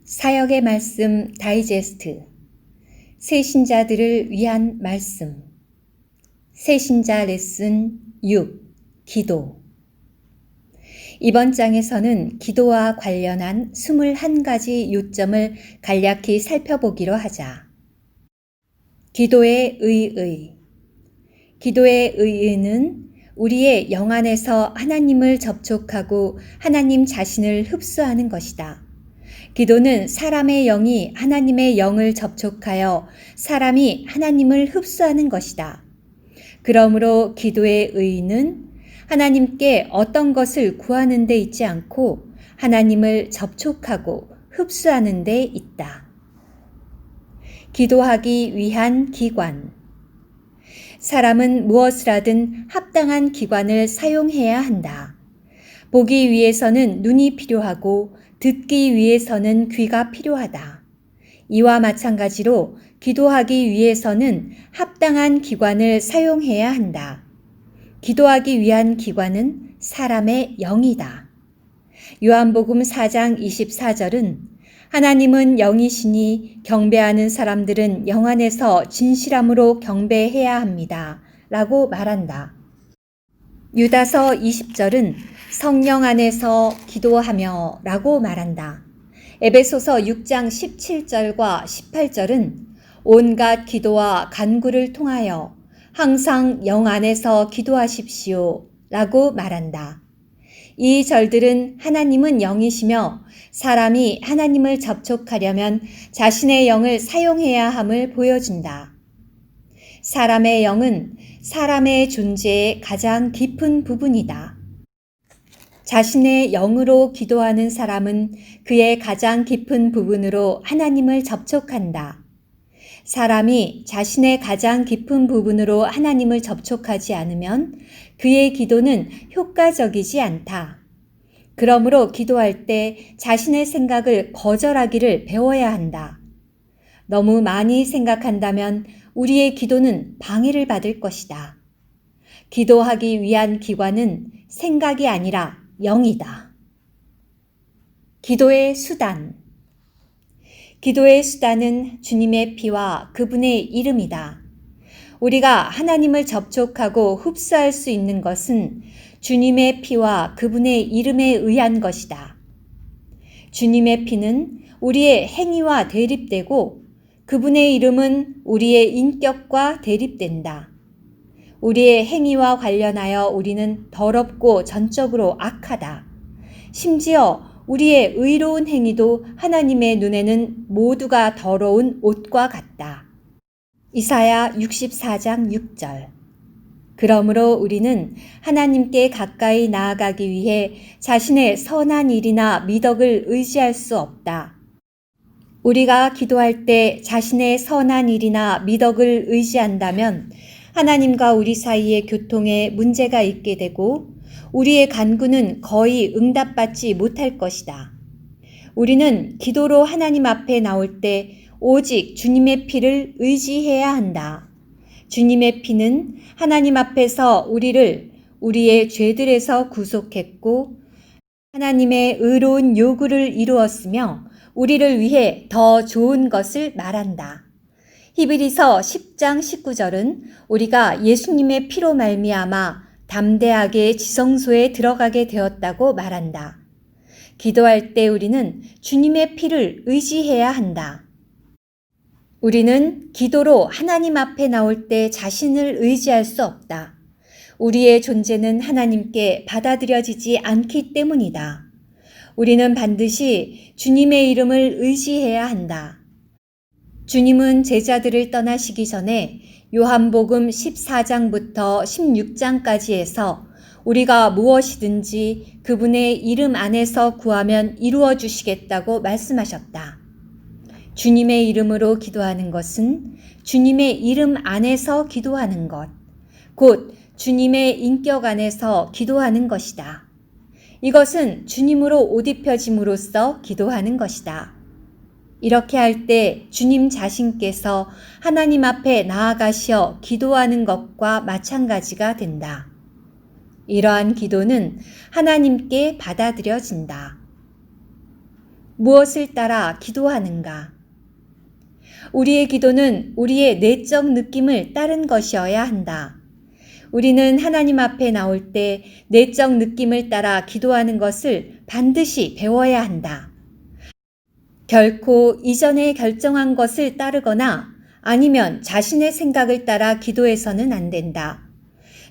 사역의 말씀 다이제스트 새신자들을 위한 말씀 새신자 레슨 6 기도 이번 장에서는 기도와 관련한 21가지 요점을 간략히 살펴보기로 하자. 기도의 의의 기도의 의의는 우리의 영 안에서 하나님을 접촉하고 하나님 자신을 흡수하는 것이다. 기도는 사람의 영이 하나님의 영을 접촉하여 사람이 하나님을 흡수하는 것이다. 그러므로 기도의 의의는 하나님께 어떤 것을 구하는 데 있지 않고 하나님을 접촉하고 흡수하는 데 있다. 기도하기 위한 기관 사람은 무엇을 하든 합당한 기관을 사용해야 한다. 보기 위해서는 눈이 필요하고 듣기 위해서는 귀가 필요하다. 이와 마찬가지로 기도하기 위해서는 합당한 기관을 사용해야 한다. 기도하기 위한 기관은 사람의 영이다. 요한복음 4장 24절은 하나님은 영이시니 경배하는 사람들은 영 안에서 진실함으로 경배해야 합니다. 라고 말한다. 유다서 20절은 성령 안에서 기도하며 라고 말한다. 에베소서 6장 17절과 18절은 온갖 기도와 간구를 통하여 항상 영 안에서 기도하십시오 라고 말한다. 이 절들은 하나님은 영이시며 사람이 하나님을 접촉하려면 자신의 영을 사용해야 함을 보여준다. 사람의 영은 사람의 존재의 가장 깊은 부분이다. 자신의 영으로 기도하는 사람은 그의 가장 깊은 부분으로 하나님을 접촉한다. 사람이 자신의 가장 깊은 부분으로 하나님을 접촉하지 않으면 그의 기도는 효과적이지 않다. 그러므로 기도할 때 자신의 생각을 거절하기를 배워야 한다. 너무 많이 생각한다면 우리의 기도는 방해를 받을 것이다. 기도하기 위한 기관은 생각이 아니라 영이다. 기도의 수단 기도의 수단은 주님의 피와 그분의 이름이다. 우리가 하나님을 접촉하고 흡수할 수 있는 것은 주님의 피와 그분의 이름에 의한 것이다. 주님의 피는 우리의 행위와 대립되고 그분의 이름은 우리의 인격과 대립된다. 우리의 행위와 관련하여 우리는 더럽고 전적으로 악하다. 심지어 우리의 의로운 행위도 하나님의 눈에는 모두가 더러운 옷과 같다. 이사야 64장 6절 그러므로 우리는 하나님께 가까이 나아가기 위해 자신의 선한 일이나 미덕을 의지할 수 없다. 우리가 기도할 때 자신의 선한 일이나 미덕을 의지한다면 하나님과 우리 사이의 교통에 문제가 있게 되고 우리의 간구는 거의 응답받지 못할 것이다. 우리는 기도로 하나님 앞에 나올 때 오직 주님의 피를 의지해야 한다. 주님의 피는 하나님 앞에서 우리를 우리의 죄들에서 구속했고 하나님의 의로운 요구를 이루었으며 우리를 위해 더 좋은 것을 말한다. 히브리서 10장 19절은 우리가 예수님의 피로 말미암아 담대하게 지성소에 들어가게 되었다고 말한다. 기도할 때 우리는 주님의 피를 의지해야 한다. 우리는 기도로 하나님 앞에 나올 때 자신을 의지할 수 없다. 우리의 존재는 하나님께 받아들여지지 않기 때문이다. 우리는 반드시 주님의 이름을 의지해야 한다. 주님은 제자들을 떠나시기 전에 요한복음 14장부터 16장까지 해서 우리가 무엇이든지 그분의 이름 안에서 구하면 이루어 주시겠다고 말씀하셨다. 주님의 이름으로 기도하는 것은 주님의 이름 안에서 기도하는 것, 곧 주님의 인격 안에서 기도하는 것이다. 이것은 주님으로 옷 입혀짐으로써 기도하는 것이다. 이렇게 할 때 주님 자신께서 하나님 앞에 나아가시어 기도하는 것과 마찬가지가 된다. 이러한 기도는 하나님께 받아들여진다. 무엇을 따라 기도하는가? 우리의 기도는 우리의 내적 느낌을 따른 것이어야 한다. 우리는 하나님 앞에 나올 때 내적 느낌을 따라 기도하는 것을 반드시 배워야 한다. 결코 이전에 결정한 것을 따르거나 아니면 자신의 생각을 따라 기도해서는 안 된다.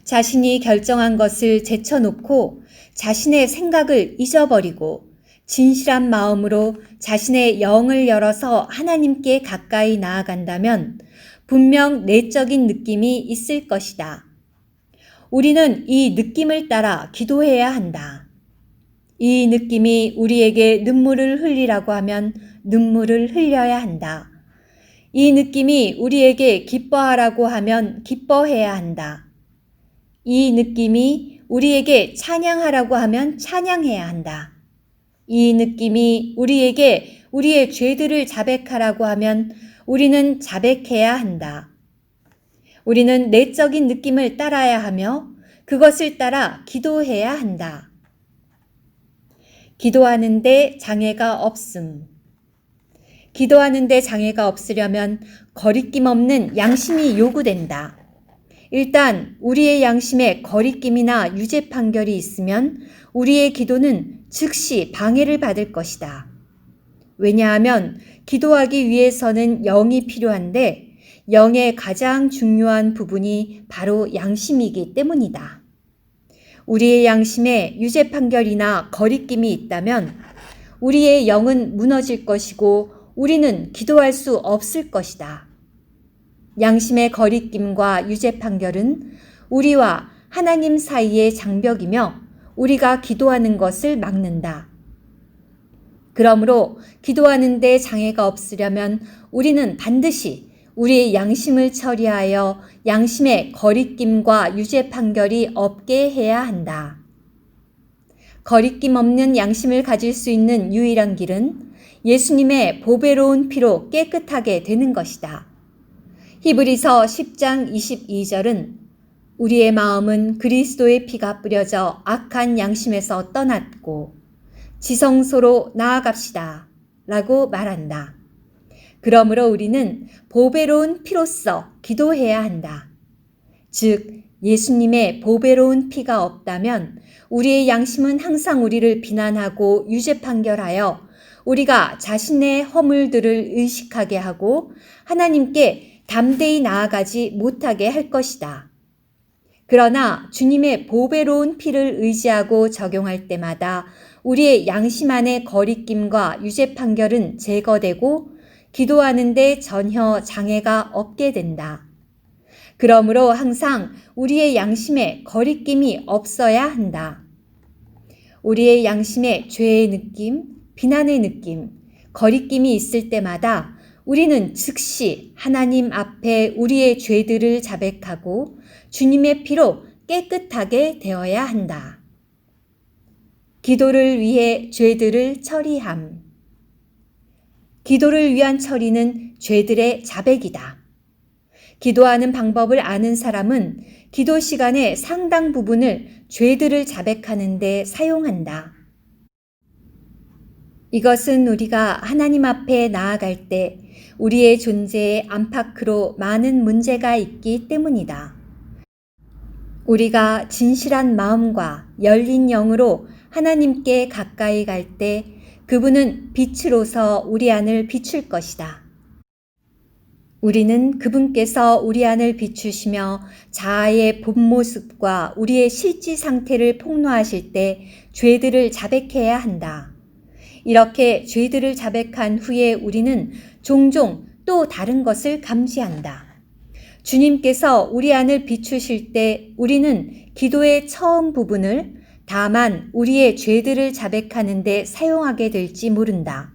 자신이 결정한 것을 제쳐놓고 자신의 생각을 잊어버리고 진실한 마음으로 자신의 영을 열어서 하나님께 가까이 나아간다면 분명 내적인 느낌이 있을 것이다. 우리는 이 느낌을 따라 기도해야 한다. 이 느낌이 우리에게 눈물을 흘리라고 하면 눈물을 흘려야 한다. 이 느낌이 우리에게 기뻐하라고 하면 기뻐해야 한다. 이 느낌이 우리에게 찬양하라고 하면 찬양해야 한다. 이 느낌이 우리에게 우리의 죄들을 자백하라고 하면 우리는 자백해야 한다. 우리는 내적인 느낌을 따라야 하며 그것을 따라 기도해야 한다. 기도하는데 장애가 없음. 기도하는데 장애가 없으려면 거리낌 없는 양심이 요구된다. 일단 우리의 양심에 거리낌이나 유죄 판결이 있으면 우리의 기도는 즉시 방해를 받을 것이다. 왜냐하면 기도하기 위해서는 영이 필요한데 영의 가장 중요한 부분이 바로 양심이기 때문이다. 우리의 양심에 유죄 판결이나 거리낌이 있다면 우리의 영은 무너질 것이고 우리는 기도할 수 없을 것이다. 양심의 거리낌과 유죄 판결은 우리와 하나님 사이의 장벽이며 우리가 기도하는 것을 막는다. 그러므로 기도하는 데 장애가 없으려면 우리는 반드시 우리의 양심을 처리하여 양심의 거리낌과 유죄 판결이 없게 해야 한다. 거리낌 없는 양심을 가질 수 있는 유일한 길은 예수님의 보배로운 피로 깨끗하게 되는 것이다. 히브리서 10장 22절은 우리의 마음은 그리스도의 피가 뿌려져 악한 양심에서 떠났고 지성소로 나아갑시다 라고 말한다. 그러므로 우리는 보배로운 피로써 기도해야 한다. 즉 예수님의 보배로운 피가 없다면 우리의 양심은 항상 우리를 비난하고 유죄 판결하여 우리가 자신의 허물들을 의식하게 하고 하나님께 담대히 나아가지 못하게 할 것이다. 그러나 주님의 보배로운 피를 의지하고 적용할 때마다 우리의 양심 안의 거리낌과 유죄 판결은 제거되고 기도하는데 전혀 장애가 없게 된다. 그러므로 항상 우리의 양심에 거리낌이 없어야 한다. 우리의 양심에 죄의 느낌, 비난의 느낌, 거리낌이 있을 때마다 우리는 즉시 하나님 앞에 우리의 죄들을 자백하고 주님의 피로 깨끗하게 되어야 한다. 기도를 위해 죄들을 처리함. 기도를 위한 처리는 죄들의 자백이다. 기도하는 방법을 아는 사람은 기도 시간의 상당 부분을 죄들을 자백하는 데 사용한다. 이것은 우리가 하나님 앞에 나아갈 때 우리의 존재에 안팎으로 많은 문제가 있기 때문이다. 우리가 진실한 마음과 열린 영으로 하나님께 가까이 갈 때 그분은 빛으로서 우리 안을 비출 것이다. 우리는 그분께서 우리 안을 비추시며 자아의 본 모습과 우리의 실지 상태를 폭로하실 때 죄들을 자백해야 한다. 이렇게 죄들을 자백한 후에 우리는 종종 또 다른 것을 감지한다. 주님께서 우리 안을 비추실 때 우리는 기도의 처음 부분을 다만 우리의 죄들을 자백하는 데 사용하게 될지 모른다.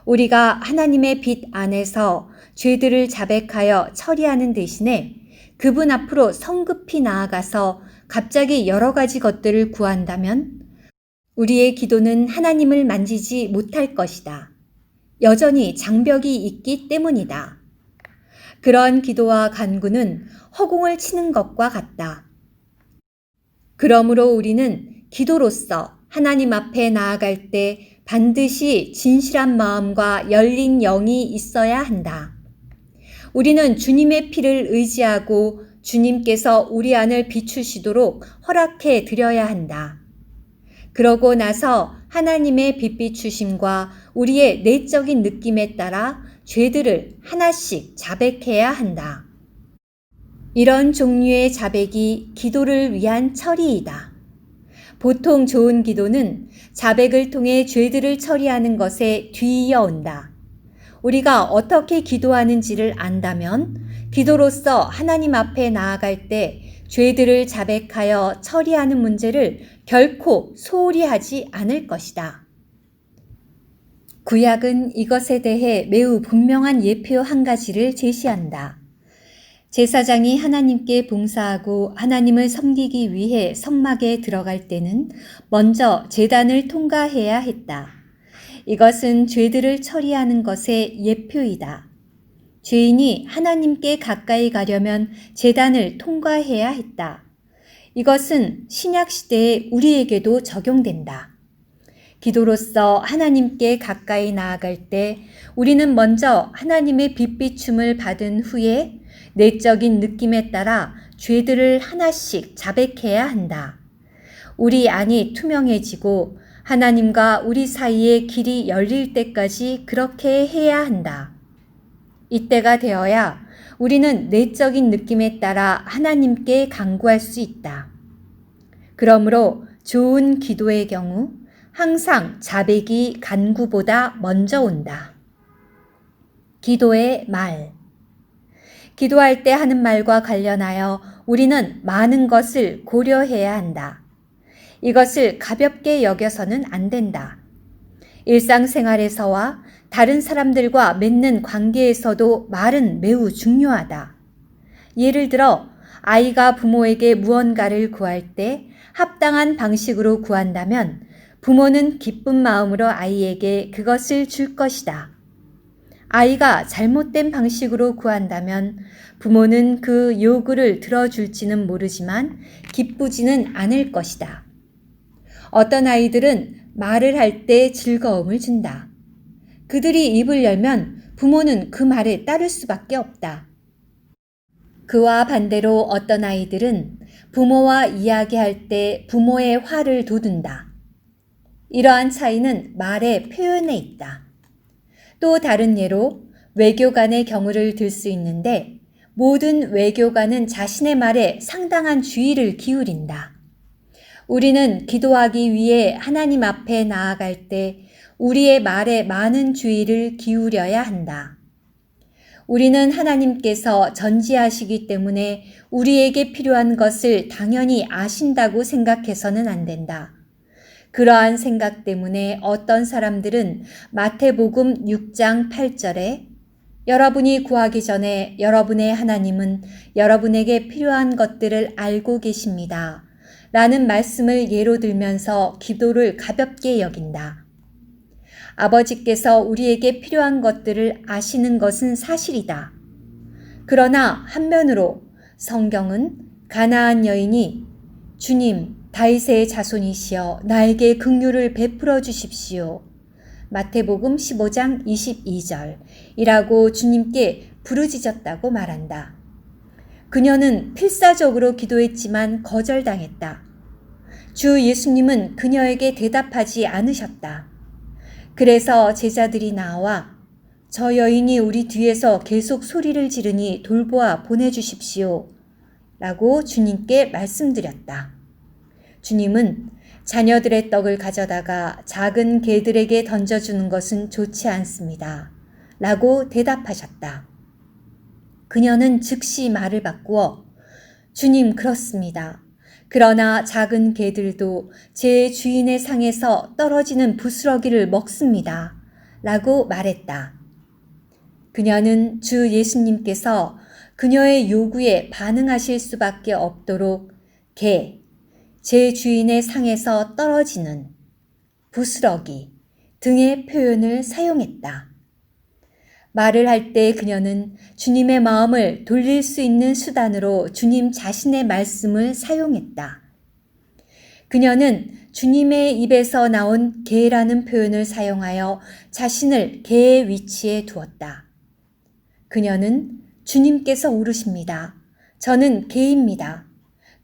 우리가 하나님의 빛 안에서 죄들을 자백하여 처리하는 대신에 그분 앞으로 성급히 나아가서 갑자기 여러 가지 것들을 구한다면 우리의 기도는 하나님을 만지지 못할 것이다. 여전히 장벽이 있기 때문이다. 그러한 기도와 간구는 허공을 치는 것과 같다. 그러므로 우리는 기도로서 하나님 앞에 나아갈 때 반드시 진실한 마음과 열린 영이 있어야 한다. 우리는 주님의 피를 의지하고 주님께서 우리 안을 비추시도록 허락해 드려야 한다. 그러고 나서 하나님의 빛비추심과 우리의 내적인 느낌에 따라 죄들을 하나씩 자백해야 한다. 이런 종류의 자백이 기도를 위한 처리이다. 보통 좋은 기도는 자백을 통해 죄들을 처리하는 것에 뒤이어 온다. 우리가 어떻게 기도하는지를 안다면 기도로서 하나님 앞에 나아갈 때 죄들을 자백하여 처리하는 문제를 결코 소홀히 하지 않을 것이다. 구약은 이것에 대해 매우 분명한 예표 한 가지를 제시한다. 제사장이 하나님께 봉사하고 하나님을 섬기기 위해 성막에 들어갈 때는 먼저 제단을 통과해야 했다. 이것은 죄들을 처리하는 것의 예표이다. 죄인이 하나님께 가까이 가려면 제단을 통과해야 했다. 이것은 신약 시대에 우리에게도 적용된다. 기도로서 하나님께 가까이 나아갈 때 우리는 먼저 하나님의 빛비춤을 받은 후에 내적인 느낌에 따라 죄들을 하나씩 자백해야 한다. 우리 안이 투명해지고 하나님과 우리 사이의 길이 열릴 때까지 그렇게 해야 한다. 이때가 되어야 우리는 내적인 느낌에 따라 하나님께 간구할 수 있다. 그러므로 좋은 기도의 경우 항상 자백이 간구보다 먼저 온다. 기도의 말. 기도할 때 하는 말과 관련하여 우리는 많은 것을 고려해야 한다. 이것을 가볍게 여겨서는 안 된다. 일상생활에서와 다른 사람들과 맺는 관계에서도 말은 매우 중요하다. 예를 들어 아이가 부모에게 무언가를 구할 때 합당한 방식으로 구한다면 부모는 기쁜 마음으로 아이에게 그것을 줄 것이다. 아이가 잘못된 방식으로 구한다면 부모는 그 요구를 들어줄지는 모르지만 기쁘지는 않을 것이다. 어떤 아이들은 말을 할 때 즐거움을 준다. 그들이 입을 열면 부모는 그 말에 따를 수밖에 없다. 그와 반대로 어떤 아이들은 부모와 이야기할 때 부모의 화를 돋운다. 이러한 차이는 말의 표현에 있다. 또 다른 예로 외교관의 경우를 들 수 있는데 모든 외교관은 자신의 말에 상당한 주의를 기울인다. 우리는 기도하기 위해 하나님 앞에 나아갈 때 우리의 말에 많은 주의를 기울여야 한다. 우리는 하나님께서 전지하시기 때문에 우리에게 필요한 것을 당연히 아신다고 생각해서는 안 된다. 그러한 생각 때문에 어떤 사람들은 마태복음 6장 8절에 여러분이 구하기 전에 여러분의 하나님은 여러분에게 필요한 것들을 알고 계십니다. 라는 말씀을 예로 들면서 기도를 가볍게 여긴다. 아버지께서 우리에게 필요한 것들을 아시는 것은 사실이다. 그러나 한면으로 성경은 가나안 여인이 주님, 다윗의 자손이시여 나에게 긍휼을 베풀어 주십시오. 마태복음 15장 22절 이라고 주님께 부르짖었다고 말한다. 그녀는 필사적으로 기도했지만 거절당했다. 주 예수님은 그녀에게 대답하지 않으셨다. 그래서 제자들이 나와 저 여인이 우리 뒤에서 계속 소리를 지르니 돌보아 보내주십시오. 라고 주님께 말씀드렸다. 주님은 자녀들의 떡을 가져다가 작은 개들에게 던져주는 것은 좋지 않습니다. 라고 대답하셨다. 그녀는 즉시 말을 바꾸어 주님 그렇습니다. 그러나 작은 개들도 제 주인의 상에서 떨어지는 부스러기를 먹습니다. 라고 말했다. 그녀는 주 예수님께서 그녀의 요구에 반응하실 수밖에 없도록 개, 제 주인의 상에서 떨어지는 부스러기 등의 표현을 사용했다. 말을 할 때 그녀는 주님의 마음을 돌릴 수 있는 수단으로 주님 자신의 말씀을 사용했다. 그녀는 주님의 입에서 나온 개라는 표현을 사용하여 자신을 개의 위치에 두었다. 그녀는 주님께서 오르십니다. 저는 개입니다.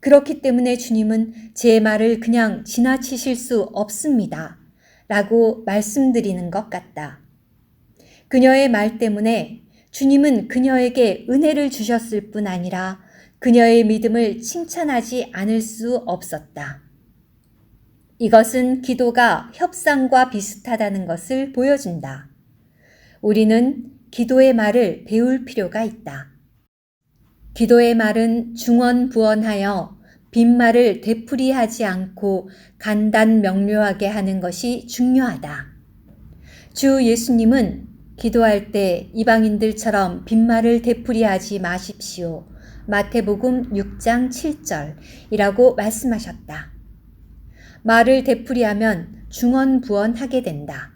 그렇기 때문에 주님은 제 말을 그냥 지나치실 수 없습니다. 라고 말씀드리는 것 같다. 그녀의 말 때문에 주님은 그녀에게 은혜를 주셨을 뿐 아니라 그녀의 믿음을 칭찬하지 않을 수 없었다. 이것은 기도가 협상과 비슷하다는 것을 보여준다. 우리는 기도의 말을 배울 필요가 있다. 기도의 말은 중언부언하여 빈말을 되풀이하지 않고 간단명료하게 하는 것이 중요하다. 주 예수님은 기도할 때 이방인들처럼 빈말을 되풀이하지 마십시오. 마태복음 6장 7절이라고 말씀하셨다. 말을 되풀이하면 중언부언하게 된다.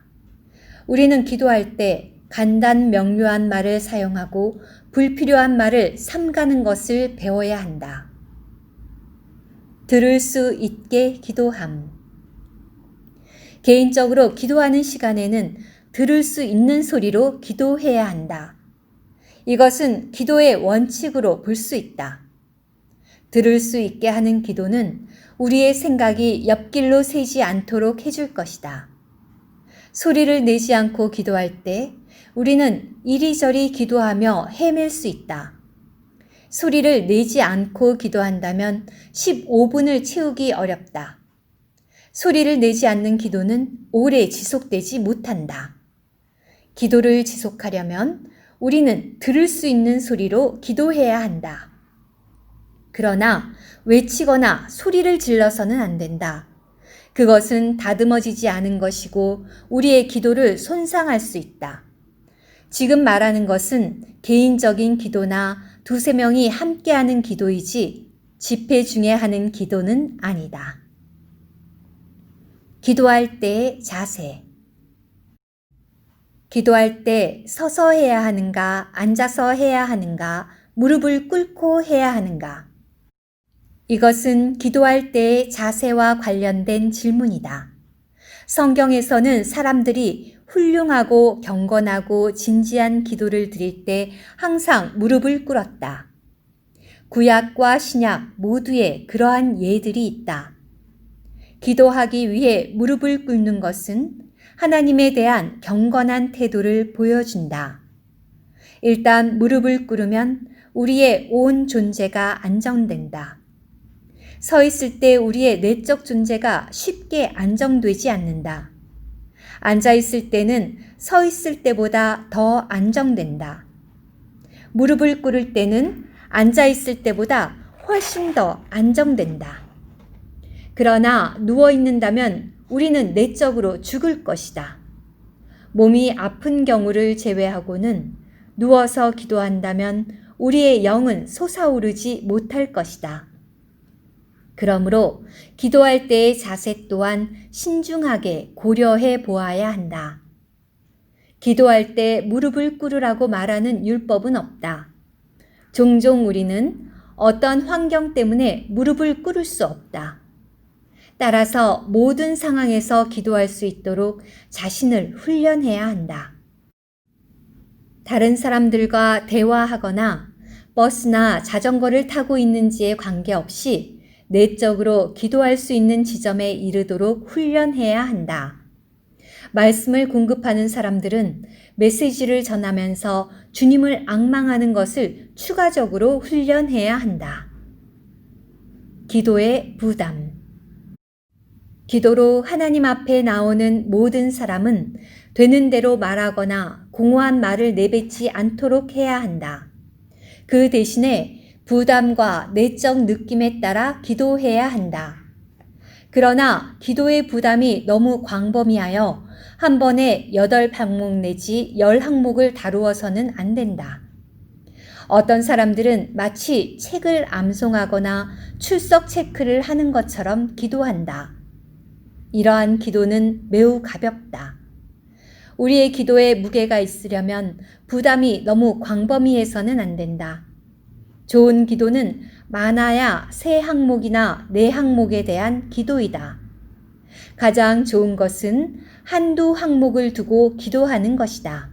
우리는 기도할 때 간단명료한 말을 사용하고 불필요한 말을 삼가는 것을 배워야 한다. 들을 수 있게 기도함. 개인적으로 기도하는 시간에는 들을 수 있는 소리로 기도해야 한다. 이것은 기도의 원칙으로 볼 수 있다. 들을 수 있게 하는 기도는 우리의 생각이 옆길로 새지 않도록 해줄 것이다. 소리를 내지 않고 기도할 때 우리는 이리저리 기도하며 헤맬 수 있다. 소리를 내지 않고 기도한다면 15분을 채우기 어렵다. 소리를 내지 않는 기도는 오래 지속되지 못한다. 기도를 지속하려면 우리는 들을 수 있는 소리로 기도해야 한다. 그러나 외치거나 소리를 질러서는 안 된다. 그것은 다듬어지지 않은 것이고 우리의 기도를 손상할 수 있다. 지금 말하는 것은 개인적인 기도나 두세 명이 함께하는 기도이지 집회 중에 하는 기도는 아니다. 기도할 때의 자세. 기도할 때 서서 해야 하는가, 앉아서 해야 하는가, 무릎을 꿇고 해야 하는가. 이것은 기도할 때의 자세와 관련된 질문이다. 성경에서는 사람들이 훌륭하고 경건하고 진지한 기도를 드릴 때 항상 무릎을 꿇었다. 구약과 신약 모두에 그러한 예들이 있다. 기도하기 위해 무릎을 꿇는 것은 하나님에 대한 경건한 태도를 보여준다. 일단 무릎을 꿇으면 우리의 온 존재가 안정된다. 서 있을 때 우리의 내적 존재가 쉽게 안정되지 않는다. 앉아 있을 때는 서 있을 때보다 더 안정된다. 무릎을 꿇을 때는 앉아 있을 때보다 훨씬 더 안정된다. 그러나 누워 있는다면 우리는 내적으로 죽을 것이다. 몸이 아픈 경우를 제외하고는 누워서 기도한다면 우리의 영은 솟아오르지 못할 것이다. 그러므로 기도할 때의 자세 또한 신중하게 고려해 보아야 한다. 기도할 때 무릎을 꿇으라고 말하는 율법은 없다. 종종 우리는 어떤 환경 때문에 무릎을 꿇을 수 없다. 따라서 모든 상황에서 기도할 수 있도록 자신을 훈련해야 한다. 다른 사람들과 대화하거나 버스나 자전거를 타고 있는지에 관계없이 내적으로 기도할 수 있는 지점에 이르도록 훈련해야 한다. 말씀을 공급하는 사람들은 메시지를 전하면서 주님을 앙망하는 것을 추가적으로 훈련해야 한다. 기도의 부담. 기도로 하나님 앞에 나오는 모든 사람은 되는 대로 말하거나 공허한 말을 내뱉지 않도록 해야 한다. 그 대신에 부담과 내적 느낌에 따라 기도해야 한다. 그러나 기도의 부담이 너무 광범위하여 한 번에 8항목 내지 10항목을 다루어서는 안 된다. 어떤 사람들은 마치 책을 암송하거나 출석 체크를 하는 것처럼 기도한다. 이러한 기도는 매우 가볍다. 우리의 기도에 무게가 있으려면 부담이 너무 광범위해서는 안 된다. 좋은 기도는 많아야 3항목이나 4항목에 대한 기도이다. 가장 좋은 것은 한두 항목을 두고 기도하는 것이다.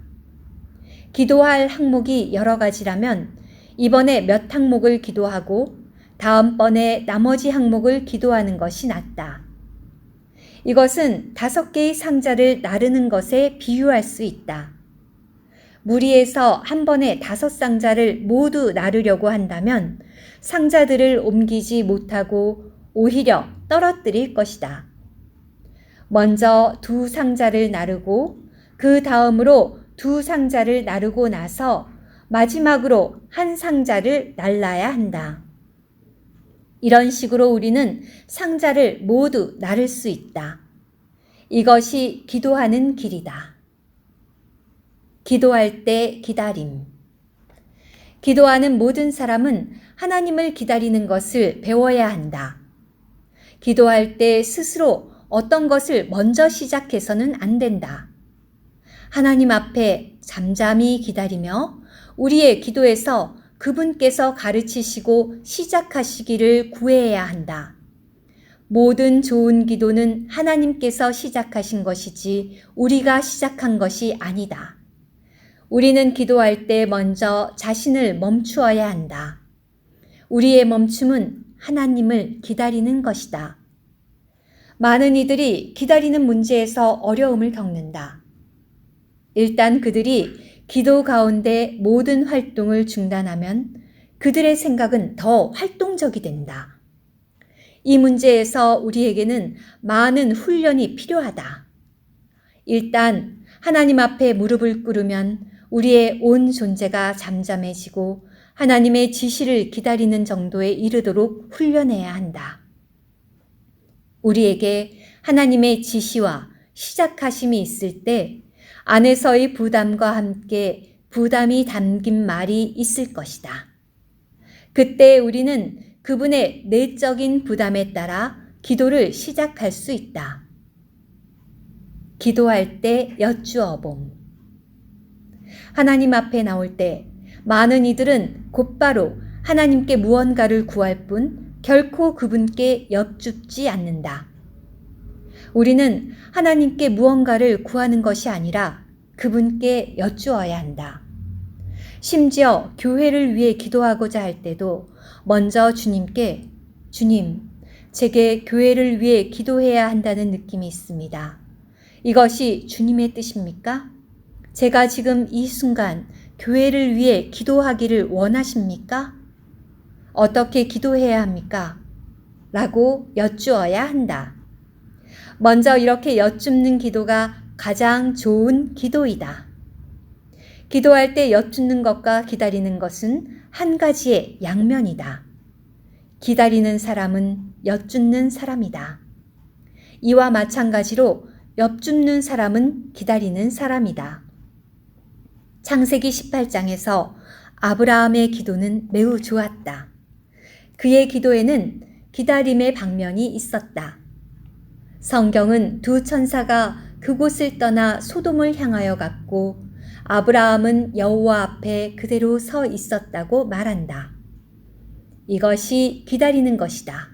기도할 항목이 여러 가지라면 이번에 몇 항목을 기도하고 다음번에 나머지 항목을 기도하는 것이 낫다. 이것은 5개의 상자를 나르는 것에 비유할 수 있다. 무리해서 한 번에 5상자를 모두 나르려고 한다면 상자들을 옮기지 못하고 오히려 떨어뜨릴 것이다. 먼저 2상자를 나르고 그 다음으로 2상자를 나르고 나서 마지막으로 1상자를 날라야 한다. 이런 식으로 우리는 상자를 모두 나를 수 있다. 이것이 기도하는 길이다. 기도할 때 기다림. 기도하는 모든 사람은 하나님을 기다리는 것을 배워야 한다. 기도할 때 스스로 어떤 것을 먼저 시작해서는 안 된다. 하나님 앞에 잠잠히 기다리며 우리의 기도에서 그분께서 가르치시고 시작하시기를 구해야 한다. 모든 좋은 기도는 하나님께서 시작하신 것이지 우리가 시작한 것이 아니다. 우리는 기도할 때 먼저 자신을 멈추어야 한다. 우리의 멈춤은 하나님을 기다리는 것이다. 많은 이들이 기다리는 문제에서 어려움을 겪는다. 일단 그들이 기도 가운데 모든 활동을 중단하면 그들의 생각은 더 활동적이 된다. 이 문제에서 우리에게는 많은 훈련이 필요하다. 일단 하나님 앞에 무릎을 꿇으면 우리의 온 존재가 잠잠해지고 하나님의 지시를 기다리는 정도에 이르도록 훈련해야 한다. 우리에게 하나님의 지시와 시작하심이 있을 때 안에서의 부담과 함께 부담이 담긴 말이 있을 것이다. 그때 우리는 그분의 내적인 부담에 따라 기도를 시작할 수 있다. 기도할 때 여쭈어봄. 하나님 앞에 나올 때 많은 이들은 곧바로 하나님께 무언가를 구할 뿐 결코 그분께 여쭙지 않는다. 우리는 하나님께 무언가를 구하는 것이 아니라 그분께 여쭈어야 한다. 심지어 교회를 위해 기도하고자 할 때도 먼저 주님께 주님, 제게 교회를 위해 기도해야 한다는 느낌이 있습니다. 이것이 주님의 뜻입니까? 제가 지금 이 순간 교회를 위해 기도하기를 원하십니까? 어떻게 기도해야 합니까? 라고 여쭈어야 한다. 먼저 이렇게 여쭙는 기도가 가장 좋은 기도이다. 기도할 때 여쭙는 것과 기다리는 것은 한 가지의 양면이다. 기다리는 사람은 여쭙는 사람이다. 이와 마찬가지로 여쭙는 사람은 기다리는 사람이다. 창세기 18장에서 아브라함의 기도는 매우 좋았다. 그의 기도에는 기다림의 방면이 있었다. 성경은 2 천사가 그곳을 떠나 소돔을 향하여 갔고 아브라함은 여호와 앞에 그대로 서 있었다고 말한다. 이것이 기다리는 것이다.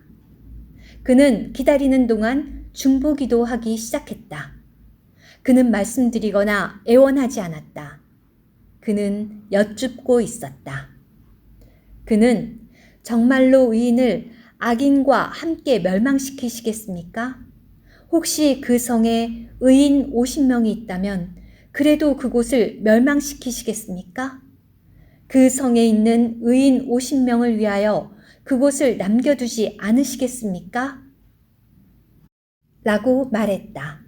그는 기다리는 동안 중보기도하기 시작했다. 그는 말씀드리거나 애원하지 않았다. 그는 여쭙고 있었다. 그는 정말로 의인을 악인과 함께 멸망시키시겠습니까? 혹시 그 성에 의인 50명이 있다면 그래도 그곳을 멸망시키시겠습니까? 그 성에 있는 의인 50명을 위하여 그곳을 남겨두지 않으시겠습니까? 라고 말했다.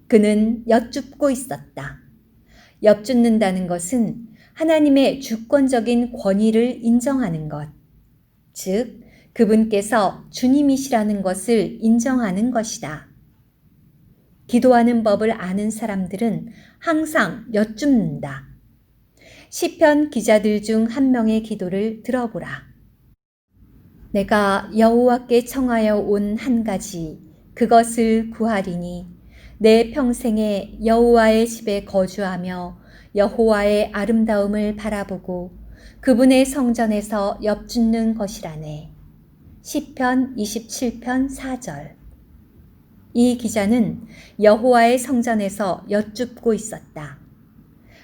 그는 여쭙고 있었다. 여쭙는다는 것은 하나님의 주권적인 권위를 인정하는 것, 즉 그분께서 주님이시라는 것을 인정하는 것이다. 기도하는 법을 아는 사람들은 항상 여쭙는다. 시편 기자들 중 한 명의 기도를 들어보라. 내가 여호와께 청하여 온 한 가지 그것을 구하리니 내 평생에 여호와의 집에 거주하며 여호와의 아름다움을 바라보고 그분의 성전에서 엽줍는 것이라네. 시편 27편 4절. 이 기자는 여호와의 성전에서 여쭙고 있었다.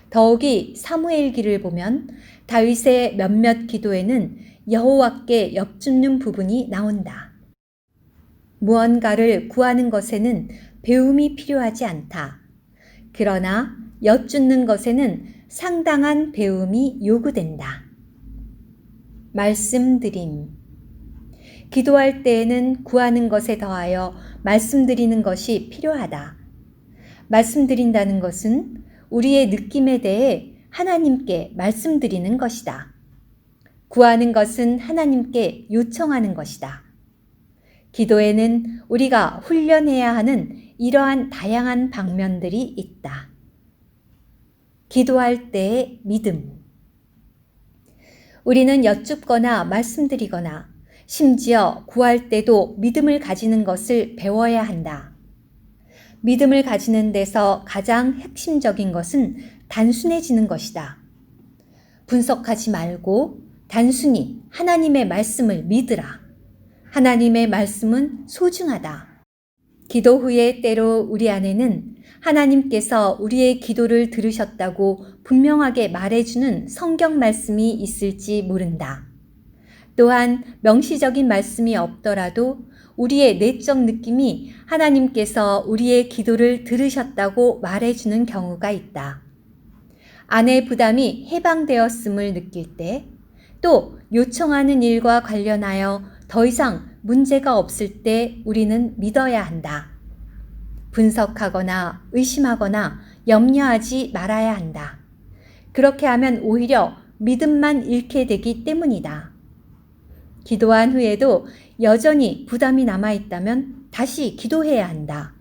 더욱이 사무엘기를 보면 다윗의 몇몇 기도에는 여호와께 여쭙는 부분이 나온다. 무언가를 구하는 것에는 배움이 필요하지 않다. 그러나 여쭙는 것에는 상당한 배움이 요구된다. 말씀드림. 기도할 때에는 구하는 것에 더하여 말씀드리는 것이 필요하다. 말씀드린다는 것은 우리의 느낌에 대해 하나님께 말씀드리는 것이다. 구하는 것은 하나님께 요청하는 것이다. 기도에는 우리가 훈련해야 하는 이러한 다양한 방면들이 있다. 기도할 때의 믿음. 우리는 여쭙거나 말씀드리거나 심지어 구할 때도 믿음을 가지는 것을 배워야 한다. 믿음을 가지는 데서 가장 핵심적인 것은 단순해지는 것이다. 분석하지 말고 단순히 하나님의 말씀을 믿으라. 하나님의 말씀은 소중하다. 기도 후에 때로 우리 안에는 하나님께서 우리의 기도를 들으셨다고 분명하게 말해주는 성경 말씀이 있을지 모른다. 또한 명시적인 말씀이 없더라도 우리의 내적 느낌이 하나님께서 우리의 기도를 들으셨다고 말해주는 경우가 있다. 안의 부담이 해방되었음을 느낄 때, 또 요청하는 일과 관련하여 더 이상 문제가 없을 때 우리는 믿어야 한다. 분석하거나 의심하거나 염려하지 말아야 한다. 그렇게 하면 오히려 믿음만 잃게 되기 때문이다. 기도한 후에도 여전히 부담이 남아있다면 다시 기도해야 한다.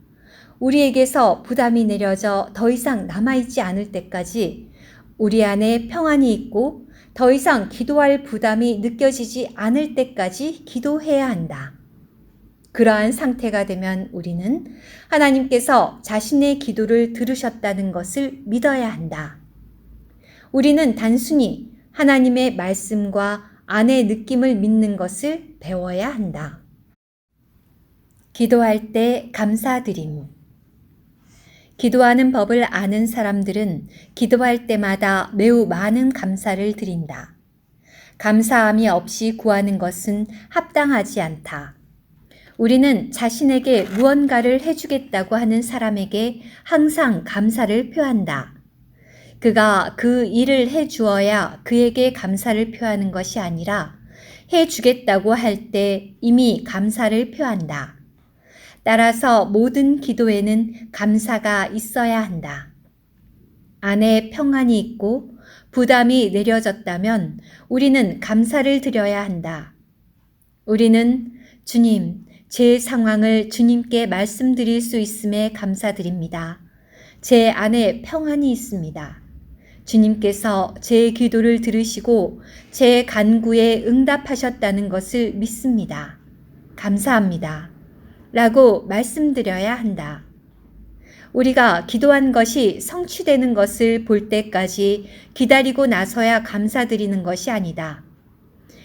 우리에게서 부담이 내려져 더 이상 남아있지 않을 때까지 우리 안에 평안이 있고 더 이상 기도할 부담이 느껴지지 않을 때까지 기도해야 한다. 그러한 상태가 되면 우리는 하나님께서 자신의 기도를 들으셨다는 것을 믿어야 한다. 우리는 단순히 하나님의 말씀과 안의 느낌을 믿는 것을 배워야 한다. 기도할 때 감사드림. 기도하는 법을 아는 사람들은 기도할 때마다 매우 많은 감사를 드린다. 감사함이 없이 구하는 것은 합당하지 않다. 우리는 자신에게 무언가를 해주겠다고 하는 사람에게 항상 감사를 표한다. 그가 그 일을 해주어야 그에게 감사를 표하는 것이 아니라 해주겠다고 할 때 이미 감사를 표한다. 따라서 모든 기도에는 감사가 있어야 한다. 안에 평안이 있고 부담이 내려졌다면 우리는 감사를 드려야 한다. 우리는 주님, 제 상황을 주님께 말씀드릴 수 있음에 감사드립니다. 제 안에 평안이 있습니다. 주님께서 제 기도를 들으시고 제 간구에 응답하셨다는 것을 믿습니다. 감사합니다. 라고 말씀드려야 한다. 우리가 기도한 것이 성취되는 것을 볼 때까지 기다리고 나서야 감사드리는 것이 아니다.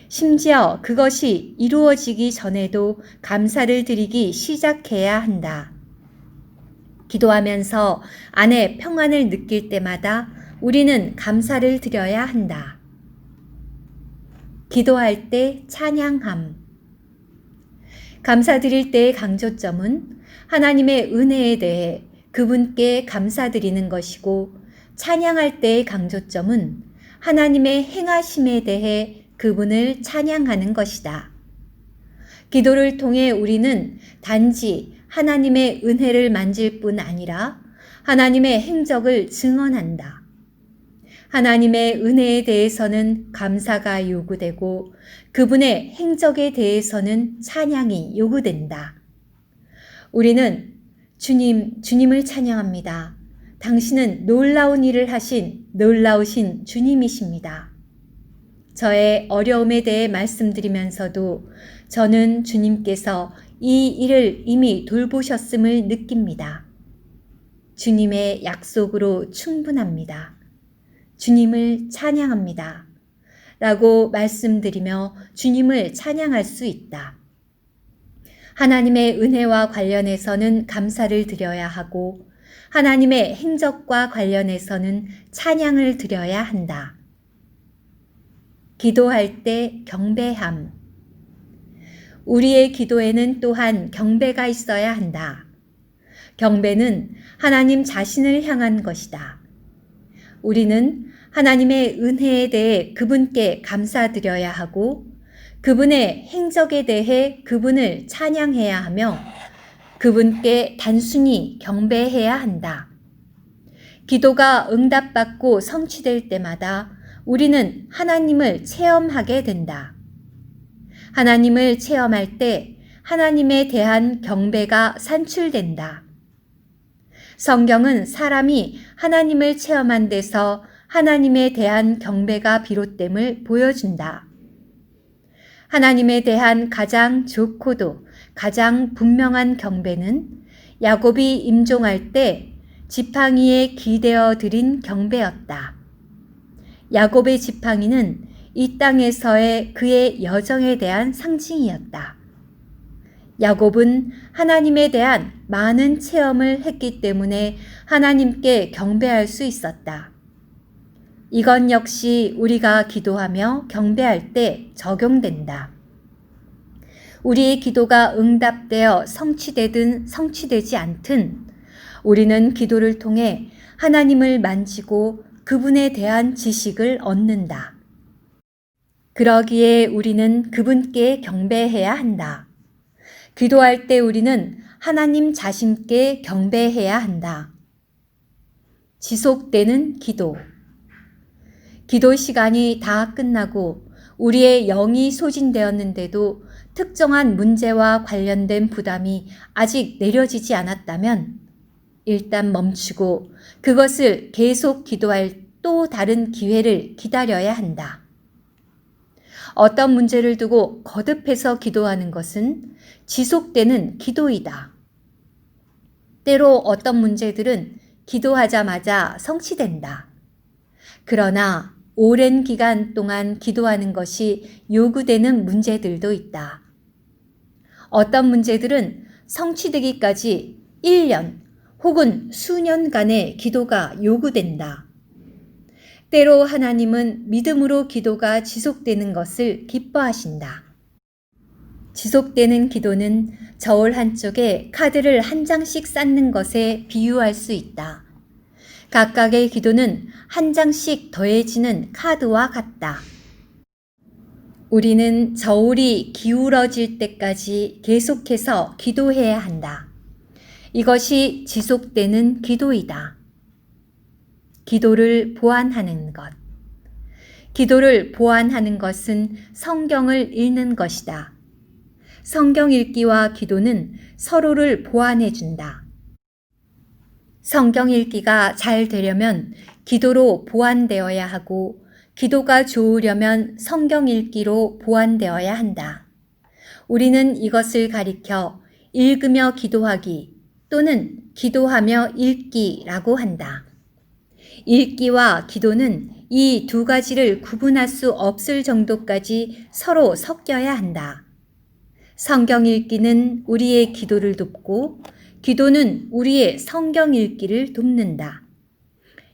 심지어 그것이 이루어지기 전에도 감사를 드리기 시작해야 한다. 기도하면서 안에 평안을 느낄 때마다 우리는 감사를 드려야 한다. 기도할 때 찬양함. 감사드릴 때의 강조점은 하나님의 은혜에 대해 그분께 감사드리는 것이고, 찬양할 때의 강조점은 하나님의 행하심에 대해 그분을 찬양하는 것이다. 기도를 통해 우리는 단지 하나님의 은혜를 만질 뿐 아니라 하나님의 행적을 증언한다. 하나님의 은혜에 대해서는 감사가 요구되고 그분의 행적에 대해서는 찬양이 요구된다. 우리는 주님을 찬양합니다. 당신은 놀라운 일을 하신 놀라우신 주님이십니다. 저의 어려움에 대해 말씀드리면서도 저는 주님께서 이 일을 이미 돌보셨음을 느낍니다. 주님의 약속으로 충분합니다. 주님을 찬양합니다. 라고 말씀드리며 주님을 찬양할 수 있다. 하나님의 은혜와 관련해서는 감사를 드려야 하고 하나님의 행적과 관련해서는 찬양을 드려야 한다. 기도할 때 경배함. 우리의 기도에는 또한 경배가 있어야 한다. 경배는 하나님 자신을 향한 것이다. 우리는 하나님의 은혜에 대해 그분께 감사드려야 하고 그분의 행적에 대해 그분을 찬양해야 하며 그분께 단순히 경배해야 한다. 기도가 응답받고 성취될 때마다 우리는 하나님을 체험하게 된다. 하나님을 체험할 때 하나님에 대한 경배가 산출된다. 성경은 사람이 하나님을 체험한 데서 하나님에 대한 경배가 비롯됨을 보여준다. 하나님에 대한 가장 좋고도 가장 분명한 경배는 야곱이 임종할 때 지팡이에 기대어 드린 경배였다. 야곱의 지팡이는 이 땅에서의 그의 여정에 대한 상징이었다. 야곱은 하나님에 대한 많은 체험을 했기 때문에 하나님께 경배할 수 있었다. 이건 역시 우리가 기도하며 경배할 때 적용된다. 우리의 기도가 응답되어 성취되든 성취되지 않든 우리는 기도를 통해 하나님을 만지고 그분에 대한 지식을 얻는다. 그러기에 우리는 그분께 경배해야 한다. 기도할 때 우리는 하나님 자신께 경배해야 한다. 지속되는 기도. 기도 시간이 다 끝나고 우리의 영이 소진되었는데도 특정한 문제와 관련된 부담이 아직 내려지지 않았다면 일단 멈추고 그것을 계속 기도할 또 다른 기회를 기다려야 한다. 어떤 문제를 두고 거듭해서 기도하는 것은 지속되는 기도이다. 때로 어떤 문제들은 기도하자마자 성취된다. 그러나 오랜 기간 동안 기도하는 것이 요구되는 문제들도 있다. 어떤 문제들은 성취되기까지 1년 혹은 수년간의 기도가 요구된다. 때로 하나님은 믿음으로 기도가 지속되는 것을 기뻐하신다. 지속되는 기도는 저울 한쪽에 카드를 한 장씩 쌓는 것에 비유할 수 있다. 각각의 기도는 한 장씩 더해지는 카드와 같다. 우리는 저울이 기울어질 때까지 계속해서 기도해야 한다. 이것이 지속되는 기도이다. 기도를 보완하는 것. 기도를 보완하는 것은 성경을 읽는 것이다. 성경 읽기와 기도는 서로를 보완해 준다. 성경 읽기가 잘 되려면 기도로 보완되어야 하고 기도가 좋으려면 성경 읽기로 보완되어야 한다. 우리는 이것을 가리켜 읽으며 기도하기 또는 기도하며 읽기라고 한다. 읽기와 기도는 이 두 가지를 구분할 수 없을 정도까지 서로 섞여야 한다. 성경 읽기는 우리의 기도를 돕고 기도는 우리의 성경 읽기를 돕는다.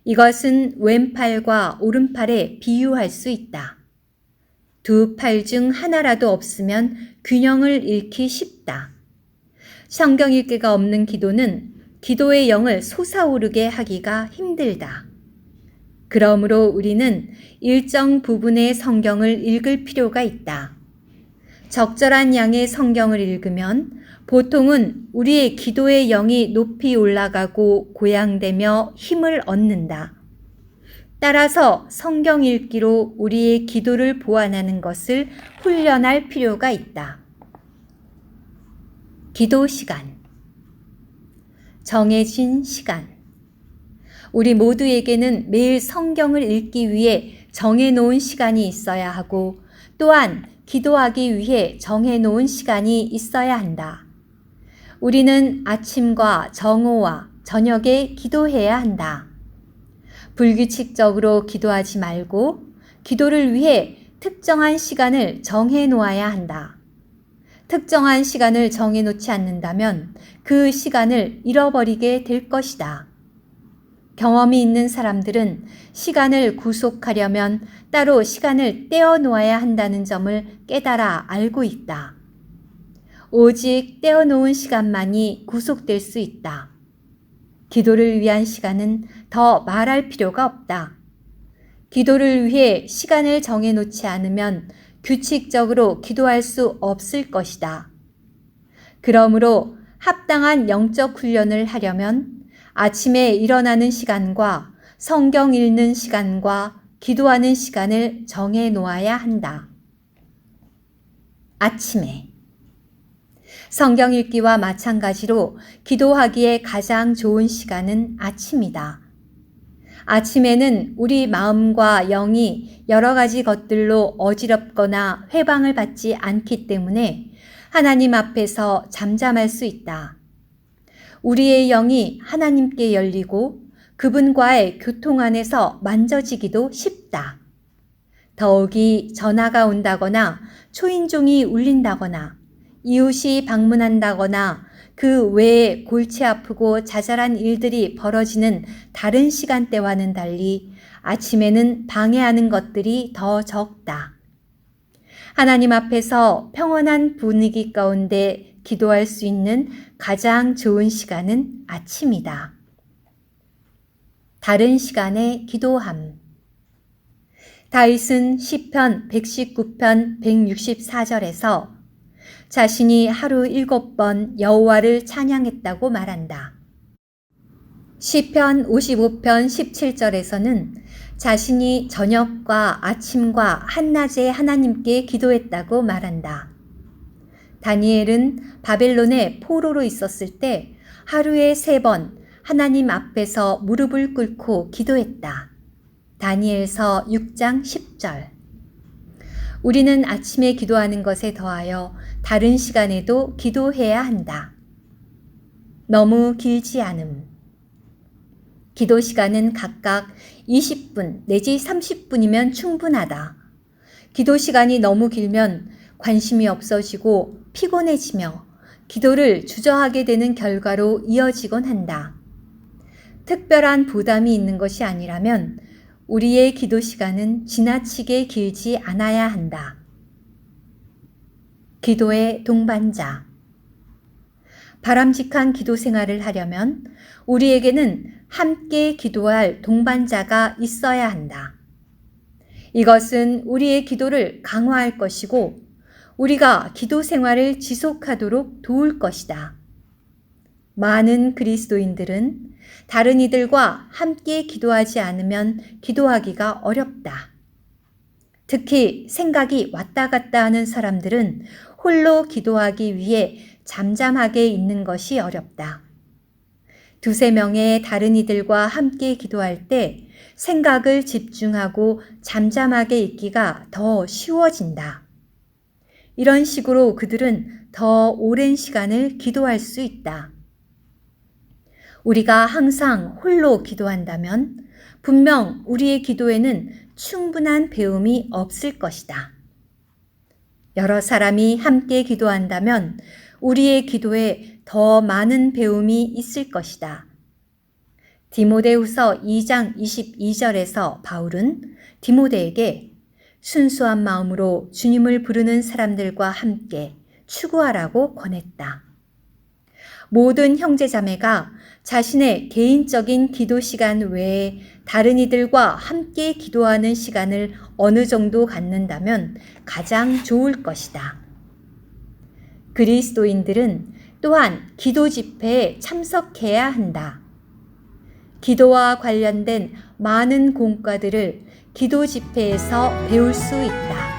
이것은 왼팔과 오른팔에 비유할 수 있다. 두 팔 중 하나라도 없으면 균형을 잃기 쉽다. 성경 읽기가 없는 기도는 기도의 영을 솟아오르게 하기가 힘들다. 그러므로 우리는 일정 부분의 성경을 읽을 필요가 있다. 적절한 양의 성경을 읽으면 보통은 우리의 기도의 영이 높이 올라가고 고양되며 힘을 얻는다. 따라서 성경 읽기로 우리의 기도를 보완하는 것을 훈련할 필요가 있다. 기도 시간. 정해진 시간. 우리 모두에게는 매일 성경을 읽기 위해 정해놓은 시간이 있어야 하고 또한 기도하기 위해 정해놓은 시간이 있어야 한다. 우리는 아침과 정오와 저녁에 기도해야 한다. 불규칙적으로 기도하지 말고 기도를 위해 특정한 시간을 정해 놓아야 한다. 특정한 시간을 정해놓지 않는다면 그 시간을 잃어버리게 될 것이다. 경험이 있는 사람들은 시간을 구속하려면 따로 시간을 떼어 놓아야 한다는 점을 깨달아 알고 있다. 오직 떼어 놓은 시간만이 구속될 수 있다. 기도를 위한 시간은 더 말할 필요가 없다. 기도를 위해 시간을 정해놓지 않으면 규칙적으로 기도할 수 없을 것이다. 그러므로 합당한 영적 훈련을 하려면 아침에 일어나는 시간과 성경 읽는 시간과 기도하는 시간을 정해 놓아야 한다. 아침에 성경 읽기와 마찬가지로 기도하기에 가장 좋은 시간은 아침이다. 아침에는 우리 마음과 영이 여러 가지 것들로 어지럽거나 회방을 받지 않기 때문에 하나님 앞에서 잠잠할 수 있다. 우리의 영이 하나님께 열리고 그분과의 교통 안에서 만져지기도 쉽다. 더욱이 전화가 온다거나 초인종이 울린다거나 이웃이 방문한다거나 그 외에 골치 아프고 자잘한 일들이 벌어지는 다른 시간대와는 달리 아침에는 방해하는 것들이 더 적다. 하나님 앞에서 평온한 분위기 가운데 기도할 수 있는 가장 좋은 시간은 아침이다. 다른 시간에 기도함. 다윗은 시편 119편 164절에서 자신이 하루 7번 여호와를 찬양했다고 말한다. 시편 55편 17절에서는 자신이 저녁과 아침과 한낮에 하나님께 기도했다고 말한다. 다니엘은 바벨론의 포로로 있었을 때 하루에 3번 하나님 앞에서 무릎을 꿇고 기도했다. 다니엘서 6장 10절. 우리는 아침에 기도하는 것에 더하여 다른 시간에도 기도해야 한다. 너무 길지 않음. 기도 시간은 각각 20분 내지 30분이면 충분하다. 기도 시간이 너무 길면 관심이 없어지고 피곤해지며 기도를 주저하게 되는 결과로 이어지곤 한다. 특별한 부담이 있는 것이 아니라면 우리의 기도 시간은 지나치게 길지 않아야 한다. 기도의 동반자. 바람직한 기도 생활을 하려면 우리에게는 함께 기도할 동반자가 있어야 한다. 이것은 우리의 기도를 강화할 것이고 우리가 기도 생활을 지속하도록 도울 것이다. 많은 그리스도인들은 다른 이들과 함께 기도하지 않으면 기도하기가 어렵다. 특히 생각이 왔다 갔다 하는 사람들은 홀로 기도하기 위해 잠잠하게 있는 것이 어렵다. 2-3명의 다른 이들과 함께 기도할 때 생각을 집중하고 잠잠하게 있기가 더 쉬워진다. 이런 식으로 그들은 더 오랜 시간을 기도할 수 있다. 우리가 항상 홀로 기도한다면 분명 우리의 기도에는 충분한 배움이 없을 것이다. 여러 사람이 함께 기도한다면 우리의 기도에 더 많은 배움이 있을 것이다. 디모데후서 2장 22절에서 바울은 디모데에게 순수한 마음으로 주님을 부르는 사람들과 함께 추구하라고 권했다. 모든 형제자매가 자신의 개인적인 기도 시간 외에 다른 이들과 함께 기도하는 시간을 어느 정도 갖는다면 가장 좋을 것이다. 그리스도인들은 또한 기도 집회에 참석해야 한다. 기도와 관련된 많은 공과들을 기도 집회에서 배울 수 있다.